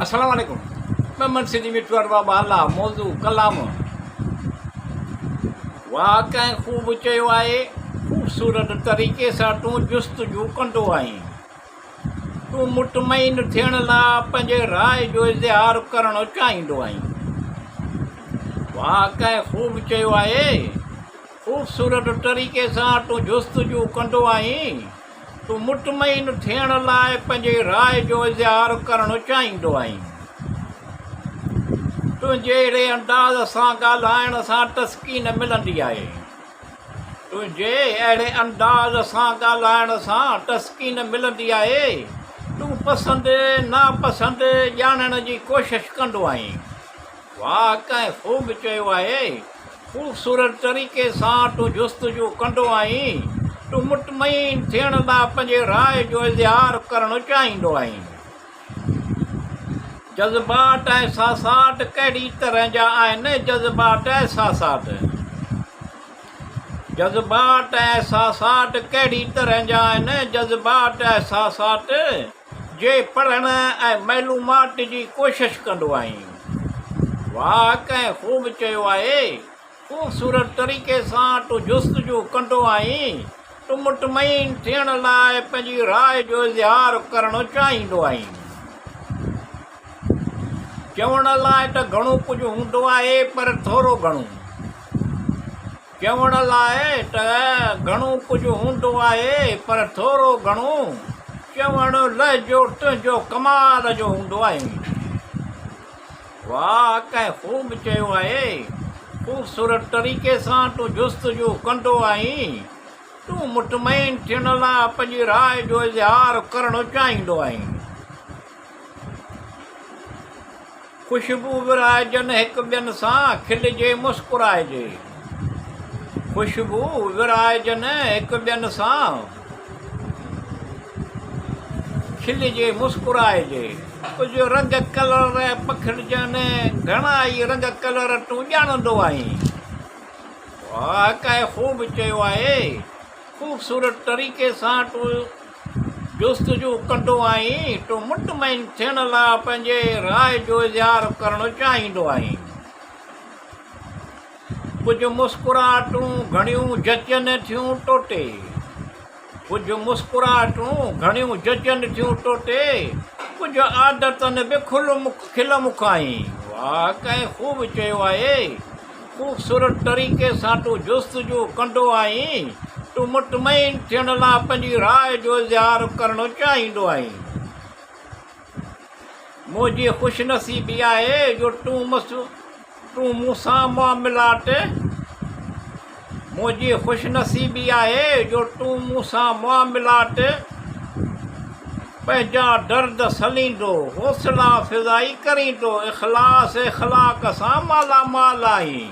अस्सलाम वालेकुम। मैं मनसिदी मिठवार बाबा अल्लाह मौजू कलाम वाह कंहिं ख़ूब चयो आहे ख़ूबसूरत तरीक़े सां तूं जुस्तजू कंदो आहीं। तूं मुतमइन थियण लाइ पंहिंजे राय जो इज़हार करणु चाहींदो आहीं। वाह कंहिं ख़ूब चयो आहे ख़ूबसूरत तरीक़े सां तूं जुस्तजू कंदो आहीं। तूं मुतमइन थियण लाइ पंहिंजे राय जो इज़हार करणु चाहींदो आहीं। तुंहिंजे अहिड़े अंदाज़ सां ॻाल्हाइण सां तस्कीन मिलंदी आहे। तुंहिंजे अहिड़े अंदाज़ सां ॻाल्हाइण सां तस्कीन मिलंदी आहे। तूं पसंदि नापसंदि ॼाणण जी कोशिशि कंदो आहीं। वाह कंहिं ख़ूब चयो आहे ख़ूबसूरत तरीक़े सां तूं जुस्तजू कंदो आहीं। तूं मुतमइन थियण लाइ पंहिंजे राय जो इज़हार करणु चाहींदो आहीं। जज़्बात ऐं एहसासात कहिड़ी तरह जा आहिनि? जज़्बात ऐं एहसासात जज़्बात ऐं एहसासात कहिड़ी तरह जा आहिनि? जज़्बात ऐं एहसासात जे पढ़ण ऐं मालूमात जी कोशिशि कंदो आहीं। वाह कंहिं ख़ूब चयो आहे ख़ूबसूरत तरीक़े सां तूं जुस्तजू कंदो आहीं। तूं मुतमइन थियण लाइ पंहिंजी राय जो इज़हार करणु चाहींदो आहीं। चवण लाइ त घणो कुझु हूंदो आहे पर थोरो घणो। चवण लाइ त घणो कुझु हूंदो आहे पर थोरो घणो। चवणु लहजो तुंहिंजो कमाल जो हूंदो आहे। वाह कंहिं ख़ूब चयो आहे ख़ूबसूरत तरीक़े सां तूं जुस्तजू कंदो आहीं। तूं मुतमइन थियण लाइ पंहिंजी राय जो इज़हार करणु चाहींदो आहीं। ख़ुशबू विराइजनि हिक ॿियनि सां खिलजे मुस्कुराइजे। ख़ुशबू विराइजनि हिक ॿियनि सां खिलजे मुस्कुराइजे। कुझु रंग कलर पखिड़िजनि घणा ई रंग कलर तूं ॼाणंदो आहीं। वाह कंहिं ख़ूब चयो आहे ख़ूबसूरत तरीक़े सां तूं जुस्तजू कंदो आहीं। तूं मुतमइन थियण लाइ पंहिंजे राय जो इज़हार करणु चाहींदो आहीं। कुझु मुस्कुराहटूं घणियूं जचनि थियूं टोटे। कुझु मुस्कुराहटूं घणियूं जचनि थियूं टोटे। कुझु आदतनि बि खिल मुखाईं। वाह कंहिं ख़ूब चयो आहे ख़ूबसूरत तरीक़े सां तूं जुस्तजू कंदो आहीं। तूं मुतमइन थियण लाइ पंहिंजी राय जो इज़हार करणु चाहींदो आहीं। मुंहिंजी ख़ुशनसीबी आहे जो तूं मूंसां मुआमिलात मुंहिंजी ख़ुशनसीबी आहे जो तूं मूंसां मुआमिलात पंहिंजा दर्द सलींदो हौसला फ़िज़ाई करींदो इख़लास इख़लाक़ सां मालामाल आहीं।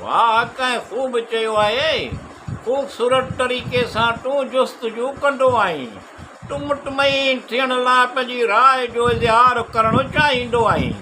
वाह कंहिं ख़ूब चयो आहे ख़ूबसूरत तरीक़े सां तूं जुस्तजू कंदो आहीं। तूं मुतमइन थियण लाइ पंहिंजी राय जो इज़हार करणु चाहींदो आहीं।